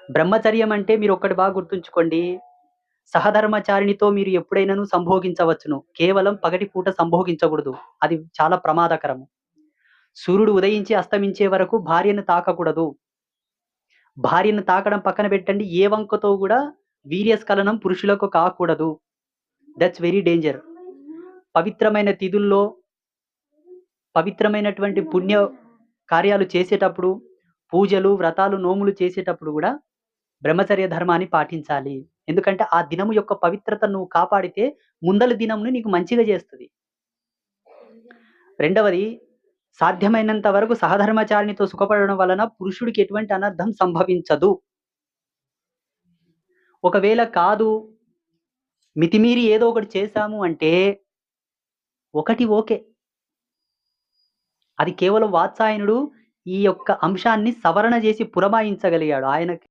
బ్రహ్మచర్యం అంటే మీరొక్కటి బాగా గుర్తుంచుకోండి. సహధర్మచారిణితో మీరు ఎప్పుడైనను సంభోగించవచ్చును. కేవలం పగటి పూట సంభోగించకూడదు. అది చాలా ప్రమాదకరము. సూర్యుడు ఉదయించి అస్తమించే వరకు భార్యను తాకకూడదు. భార్యను తాకడం పక్కన పెట్టండి. ఏ వంకతో గూడా వీర్యస్ఖలనం పురుషులకు కాకూడదు. That's very danger. పవిత్రమైన తిథుల్లో, పవిత్రమైనటువంటి పుణ్య కార్యాలు చేసేటప్పుడు, పూజలు, వ్రతాలు, నోములు చేసేటప్పుడు గూడా బ్రహ్మచర్య ధర్మాన్ని పాటించాలి. ఎందుకంటే, ఆ దినము యొక్క పవిత్రతను నువ్వు కాపాడితే, ముందల దినంని నీకు మంచిగా జేస్తది. రెండవది, సాధ్యమైనంత వరకు సహధర్మచారిణితో సుఖపడడం వలన పురుషుడికి ఎటువంటి అనర్థం సంభవించదు. ఒకవేళ కాదు, మితిమీరి ఏదో ఒకటి చేశాము అంటే, ఒకటి ఓకే. అది కేవలం వాత్సాయనుడు ఈ యొక్క అంశాన్ని సవరణ జేసి పురమాయించగలిగాడు. ఆయనకి